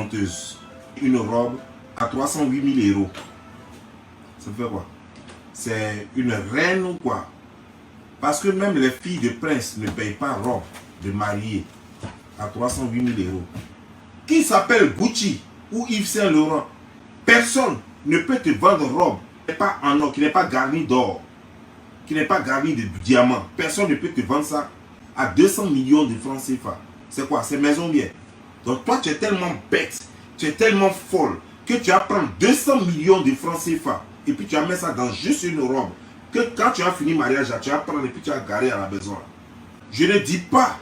menteuse. Une robe à 308 000 €. Ça fait quoi? C'est une reine ou quoi? Parce que même les filles de prince ne payent pas robe de mariée à 308 000 €. Qui s'appelle Gucci ou Yves Saint Laurent, personne ne peut te vendre une robe qui n'est pas en or, qui n'est pas garnie d'or, qui n'est pas garnie de diamants. Personne ne peut te vendre ça à 200 millions de francs CFA. C'est quoi? C'est maison bien. Donc toi, tu es tellement bête, tu es tellement folle que tu vas prendre 200 millions de francs CFA et puis tu vas mettre ça dans juste une robe que quand tu as fini le mariage, tu vas prendre et puis tu vas garer à la maison. Je ne dis pas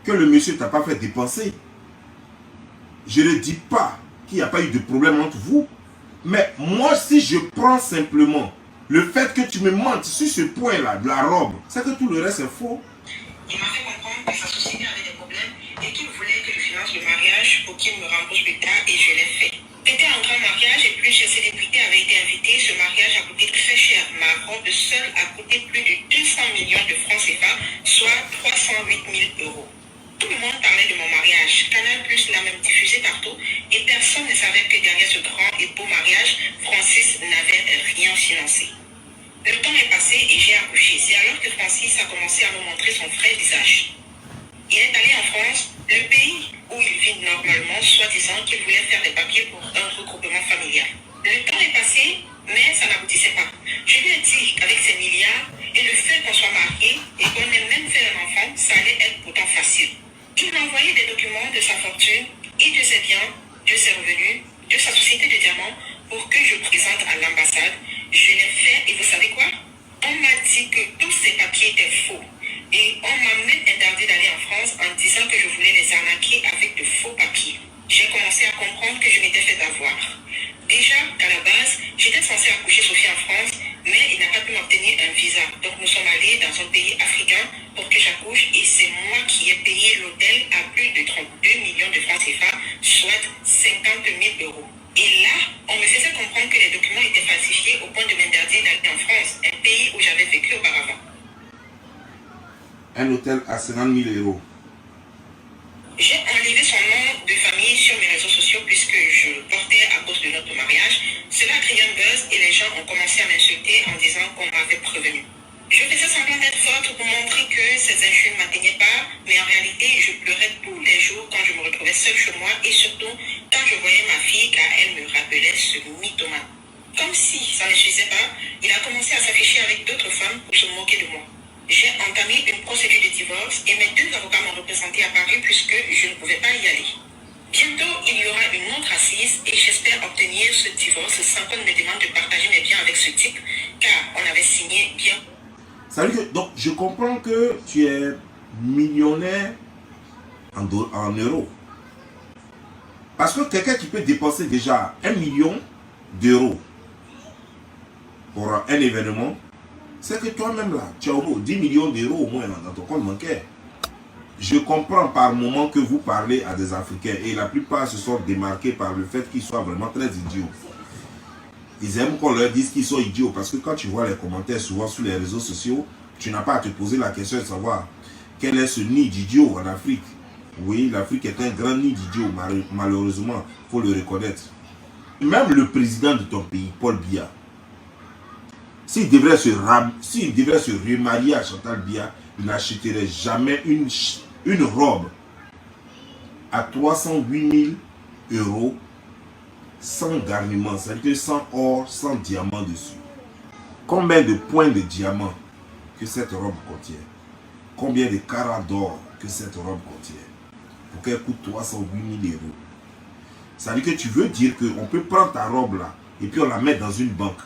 que le monsieur t'a pas fait dépenser. Je ne dis pas qu'il n'y a pas eu de problème entre vous. Mais moi, si je prends simplement le fait que tu me mentes sur ce point-là, de la robe, c'est que tout le reste est faux. Il m'a fait comprendre que sa société avait des problèmes et qu'il voulait que je finance le mariage pour qu'il me rembourse plus tard et je l'ai fait. C'était un grand mariage et plusieurs célébrités avaient été invitées. Ce mariage a coûté très cher. Ma robe seule a coûté plus de 200 millions de francs CFA, soit 308 000 €. Tout le monde parlait de mon mariage. Canal Plus l'a même diffusé partout et personne ne savait que derrière ce grand et beau mariage, Francis n'avait rien financé. Le temps est passé et j'ai accouché. C'est alors que Francis a commencé à me montrer son vrai visage. Il est allé en France, le pays où il vit normalement, soi-disant qu'il voulait faire des papiers pour un regroupement familial. Le temps est passé, mais ça n'aboutissait pas. Je lui ai dit qu'avec ses milliards et le fait qu'on soit marié et qu'on ait même fait un enfant, ça allait être pourtant facile. Il m'a envoyé des documents de sa fortune et de ses biens, de ses revenus, de sa société de diamants pour que je présente à l'ambassade. Je l'ai fait et vous savez quoi? On m'a dit que tous ces papiers étaient faux. Et on m'a même interdit d'aller en France en disant que je voulais les arnaquer avec de faux papiers. J'ai commencé à comprendre que je m'étais fait avoir. Déjà, à la base, j'étais censée accoucher Sophie en France, mais il n'a pas pu m'obtenir un visa. Donc nous sommes allés dans un pays africain pour que j'accouche et c'est moi qui ai payé l'hôtel à plus de 32 millions de francs CFA, soit 50 000 €. Et là, on me faisait comprendre que les documents étaient falsifiés au point de m'interdire d'aller en France, un pays où j'avais vécu auparavant. Un hôtel à 50 000 €. J'ai enlevé son nom de famille sur mes réseaux sociaux puisque je le portais à cause de notre mariage. Cela a créé un buzz et les gens ont commencé à m'insulter en disant qu'on m'avait prévenu. Je faisais semblant d'être forte pour montrer que ces injures ne m'atteignaient pas, mais en réalité, je pleurais tous les jours quand je me retrouvais seule chez moi et surtout quand je voyais ma fille car elle me rappelait ce mythomane. Comme si ça ne suffisait pas, il a commencé à s'afficher avec d'autres femmes pour se moquer de moi. J'ai entamé une procédure de divorce et mes 2 avocats m'ont représenté à Paris puisque je ne pouvais pas y aller. Bientôt, il y aura une autre assise et j'espère obtenir ce divorce sans qu'on me demande de partager mes biens avec ce type car on avait signé bien. Ça veut dire que, donc, je comprends que tu es millionnaire en euros. Parce que quelqu'un qui peut dépenser déjà 1 million d'euros pour un événement, c'est que toi-même là, tu as 10 millions d'euros au moins dans ton compte bancaire. Je comprends par moment que vous parlez à des Africains et la plupart se sont démarqués par le fait qu'ils soient vraiment très idiots. Ils aiment qu'on leur dise qu'ils sont idiots parce que quand tu vois les commentaires souvent sur les réseaux sociaux, tu n'as pas à te poser la question de savoir quel est ce nid d'idiots en Afrique. Oui, l'Afrique est un grand nid d'idiots, malheureusement, il faut le reconnaître. Même le président de ton pays, Paul Biya, s'il devrait se remarier à Chantal Biya, il n'achèterait jamais une robe à 308 000 € sans garnement, c'est-à-dire sans or, sans diamant dessus. Combien de points de diamant que cette robe contient? Combien de carats d'or que cette robe contient? Pour qu'elle coûte 308 000 €. Ça veut dire que tu veux dire qu'on peut prendre ta robe là et puis on la met dans une banque.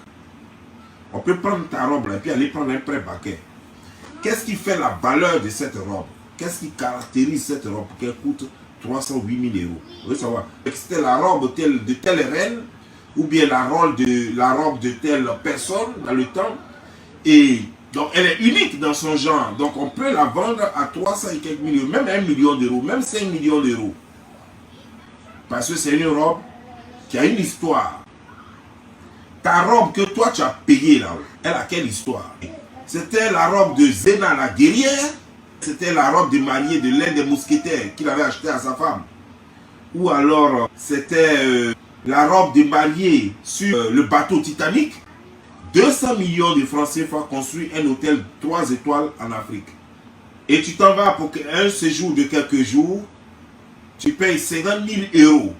On peut prendre ta robe là et puis aller prendre un prêt bancaire. Qu'est-ce qui fait la valeur de cette robe? Qu'est-ce qui caractérise cette robe pour qu'elle coûte 308 000 €? Vous voulez savoir? C'était la robe de telle reine ou bien la robe de telle personne dans le temps. Et donc elle est unique dans son genre. Donc on peut la vendre à 300 et quelques millions, même 1 million d'euros, même 5 millions d'euros. Parce que c'est une robe qui a une histoire. Ta robe que toi tu as payée là, elle a quelle histoire? C'était la robe de Zéna la guerrière. C'était la robe de mariée de l'un des mousquetaires qu'il avait acheté à sa femme. ou alors c'était la robe de mariée sur le bateau Titanic. 200 millions de francs CFA construit un hôtel 3 étoiles en Afrique. Et tu t'en vas pour un séjour de quelques jours, tu payes 50 000 euros.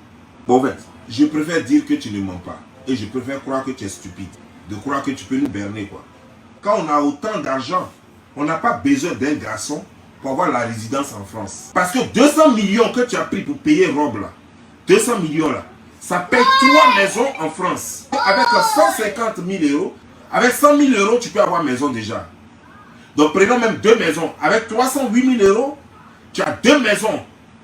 Bon, en fait, je préfère dire que tu ne mens pas. Et je préfère croire que tu es stupide. De croire que tu peux nous berner, quoi. Quand on a autant d'argent, on n'a pas besoin d'un garçon pour avoir la résidence en France. Parce que 200 millions que tu as pris pour payer robe là, 200 millions là, ça paye 3 maisons en France. Avec 150 000 euros, avec 100 000 euros, tu peux avoir maison déjà. Donc prenons même 2 maisons. Avec 308 000 euros, tu as 2 maisons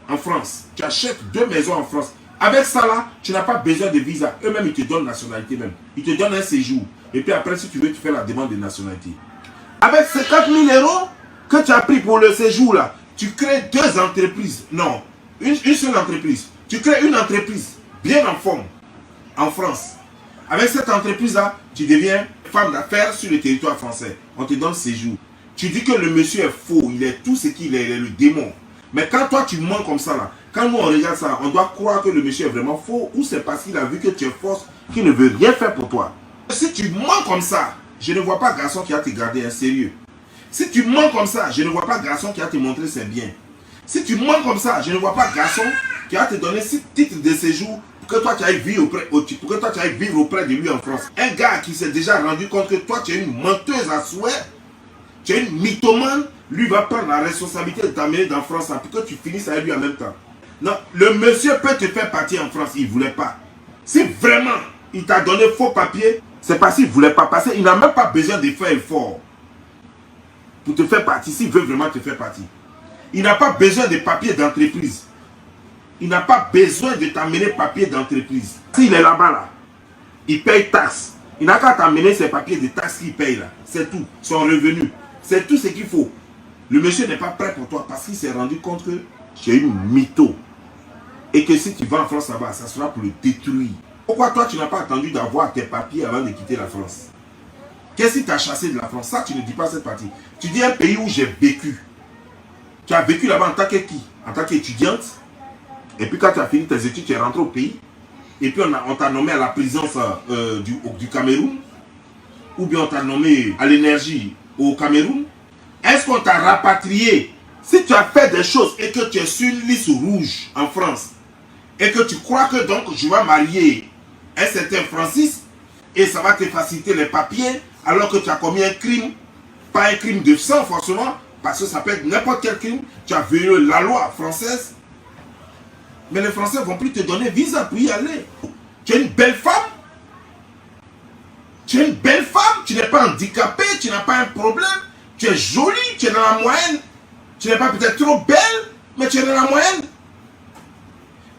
en France. Tu achètes 2 maisons en France. Avec ça là, tu n'as pas besoin de visa. Eux-mêmes, ils te donnent nationalité même. Ils te donnent un séjour. Et puis après, si tu veux, tu fais la demande de nationalité. Avec 50 000 euros que tu as pris pour le séjour là, tu crées 2 entreprises. Non, une seule entreprise. Tu crées une entreprise bien en forme en France. Avec cette entreprise là, tu deviens femme d'affaires sur le territoire français. On te donne séjour. Tu dis que le monsieur est faux, il est tout ce qu'il est, il est le démon. Mais quand toi tu mens comme ça là, quand nous on regarde ça, on doit croire que le monsieur est vraiment faux ou c'est parce qu'il a vu que tu es force, qu'il ne veut rien faire pour toi. Si tu mens comme ça, je ne vois pas garçon qui va te garder un sérieux. Si tu mens comme ça, je ne vois pas garçon qui va te montrer ses biens. Si tu mens comme ça, je ne vois pas garçon qui va te donner 6 titres de séjour pour que toi tu ailles vivre auprès de lui en France. Un gars qui s'est déjà rendu compte que toi tu es une menteuse à souhait, tu es une mythomane, lui va prendre la responsabilité de t'amener dans France pour que tu finisses avec lui en même temps. Non, le monsieur peut te faire partir en France, il ne voulait pas. Si vraiment il t'a donné faux papier, c'est parce qu'il ne voulait pas passer. Il n'a même pas besoin de faire effort pour te faire partir, s'il veut vraiment te faire partir. Il n'a pas besoin de papier d'entreprise. Il n'a pas besoin de t'amener papier d'entreprise. S'il est là-bas, là, il paye taxe. Il n'a qu'à t'amener ses papiers de taxe qu'il paye là. C'est tout. Son revenu. C'est tout ce qu'il faut. Le monsieur n'est pas prêt pour toi parce qu'il s'est rendu compte que tu es une mytho. Et que si tu vas en France là-bas, ça sera pour le détruire. Pourquoi toi tu n'as pas attendu d'avoir tes papiers avant de quitter la France? Qu'est-ce qui t'a chassé de la France? Ça tu ne dis pas cette partie. Tu dis un pays où j'ai vécu. Tu as vécu là-bas en tant que qui? En tant qu'étudiante. Et puis quand tu as fini tes études, tu es rentré au pays. Et puis on t'a nommé à la présidence du Cameroun. Ou bien on t'a nommé à l'énergie au Cameroun. Est-ce qu'on t'a rapatrié? Si tu as fait des choses et que tu es sur une liste rouge en France, et que tu crois que donc je vais marier un certain Francis, et ça va te faciliter les papiers, alors que tu as commis un crime, pas un crime de sang forcément, parce que ça peut être n'importe quel crime, tu as violé la loi française, mais les Français ne vont plus te donner visa pour y aller. Tu es une belle femme, tu es une belle femme, tu n'es pas handicapé, tu n'as pas un problème, tu es jolie, tu es dans la moyenne, tu n'es pas peut-être trop belle, mais tu es dans la moyenne.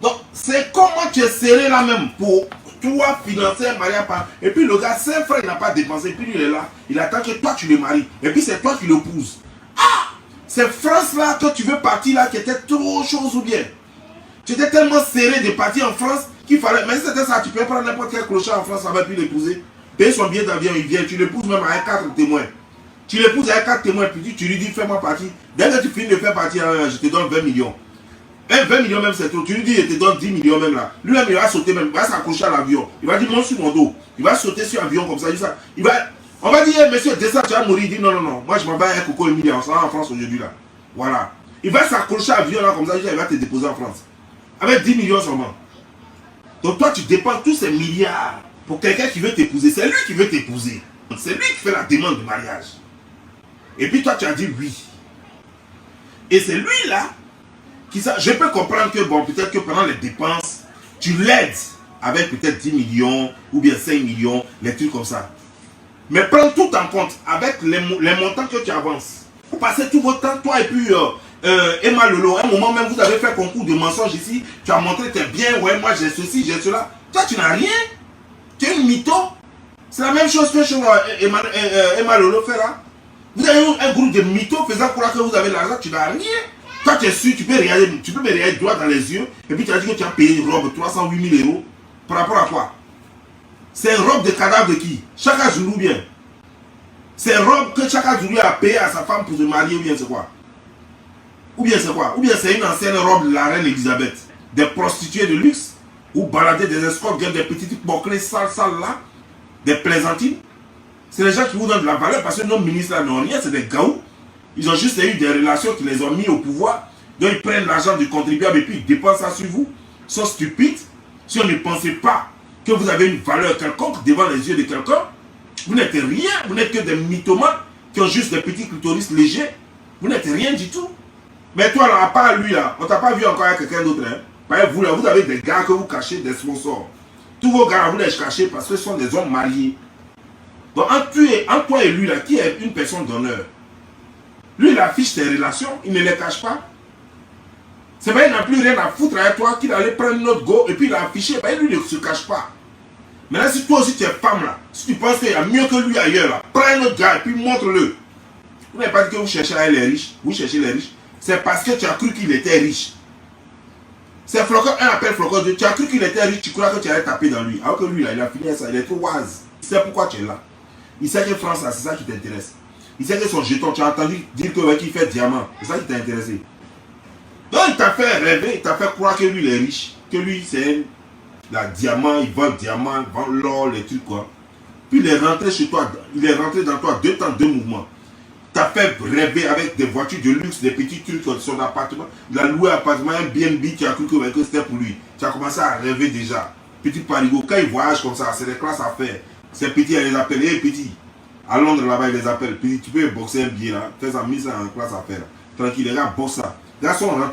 Donc, c'est comment tu es serré là même pour toi financer un mariage. Et puis le gars, c'est un frère, il n'a pas dépensé, et puis lui, il est là, il attend que toi tu le maries. Et puis c'est toi qui l'épouses. Ah! C'est France là que tu veux partir là, qui était trop chose ou bien. Tu étais tellement serré de partir en France qu'il fallait. Mais si c'était ça, tu peux prendre n'importe quel clochard en France avec lui l'épouser. Payer son billet d'avion, il vient, tu l'épouses même avec 4 témoins. Tu l'épouses avec 4 témoins, puis tu lui dis fais-moi partir. Dès que tu finis de faire partir, je te donne 20 millions. 20 millions même c'est trop. Tu lui dis, je te donne 10 millions même là. Lui-même, il va sauter même. Il va s'accrocher à l'avion. Il va dire, monte sur mon dos. Il va sauter sur l'avion comme ça. On va dire, hey, monsieur, descends, tu vas mourir. Il dit, non, non, non. Moi, je m'en bats avec Coco Emilia. On sera en France aujourd'hui là. Voilà. Il va s'accrocher à l'avion là comme ça. Il va te déposer en France. Avec 10 millions seulement. Donc toi, tu dépenses tous ces milliards pour quelqu'un qui veut t'épouser. C'est lui qui veut t'épouser. C'est lui qui fait la demande de mariage. Et puis toi, tu as dit oui. Et c'est lui là. Je peux comprendre que, bon, peut-être que pendant les dépenses, tu l'aides avec peut-être 10 millions ou bien 5 millions, les trucs comme ça. Mais prends tout en compte avec les montants que tu avances. Vous passez tout votre temps, toi et puis Emma Lolo, à un moment même, vous avez fait concours de mensonges ici, tu as montré tes biens, ouais, moi j'ai ceci, j'ai cela. Toi, tu n'as rien. Tu es une mytho. C'est la même chose que chez Emma Lolo fait là. Vous avez un groupe de mythos faisant croire que vous avez l'argent, tu n'as rien. Toi, tu es sûr, tu peux me regarder droit dans les yeux, et puis tu as dit que tu as payé une robe 308 000 euros. Par rapport à quoi? C'est une robe de cadavre de qui? Chaka Zulu bien. C'est une robe que Chaka Zulu a payé à sa femme pour se marier, ou bien c'est quoi? Ou bien c'est quoi? Ou bien c'est une ancienne robe de la reine Elisabeth. des prostituées de luxe, ou balader des escortes, des petites bouclées sales là, des plaisantines. C'est les gens qui vous donnent de la valeur parce que nos ministres là n'ont rien, c'est des gaous. Ils ont juste eu des relations qui les ont mis au pouvoir. Donc ils prennent l'argent du contribuable et puis ils dépensent ça sur vous. Ils sont stupides. Si on ne pensait pas que vous avez une valeur quelconque devant les yeux de quelqu'un, vous n'êtes rien. Vous n'êtes que des mythomanes qui ont juste des petits clitoris légers. Vous n'êtes rien du tout. Mais toi là, à part lui là, on t'a pas vu encore avec quelqu'un d'autre. Hein? Vous là, vous avez des gars que vous cachez, des sponsors. Tous vos gars, vous les cachez parce que ce sont des hommes mariés. Donc entre toi et lui là, qui est une personne d'honneur? Lui il affiche ses relations, il ne les cache pas. C'est vrai, il n'a plus rien à foutre avec toi qu'il allait prendre notre go et puis il a affiché. Ben, lui, il ne se cache pas. Maintenant, si toi aussi tu es femme là, si tu penses qu'il y a mieux que lui ailleurs là, prends notre gars et puis montre-le. Vous n'avez pas dit que vous cherchez à les riches. Vous cherchez les riches. C'est parce que tu as cru qu'il était riche. C'est Flocon, un appel Flocon. Tu as cru qu'il était riche, tu crois que tu allais taper dans lui. Alors que lui là, il a fini ça, il est trop wise. Il sait pourquoi tu es là. Il sait que France là, c'est ça qui t'intéresse. Il sait que son jeton, tu as entendu dire qu'il fait diamant. C'est ça qui t'a intéressé. Donc il t'a fait rêver, il t'a fait croire que lui il est riche, que lui c'est la diamant, il vend diamant, il vend l'or, les trucs quoi. Puis il est rentré chez toi, il est rentré dans toi 2 temps, 2 mouvements. T'as fait rêver avec des voitures de luxe, des petits trucs dans son appartement. Il a loué un appartement, un BNB, tu as cru que c'était pour lui. Tu as commencé à rêver déjà. Petit parigo, quand il voyage comme ça, c'est des classes à faire. Ces petits, elle les appelle, hé petit. À Londres là-bas, il les appelle. Petit, tu peux boxer un billet là, fais ça, mise en classe à faire. Tranquille, les gars, boxe ça. Les gars sont rentrés.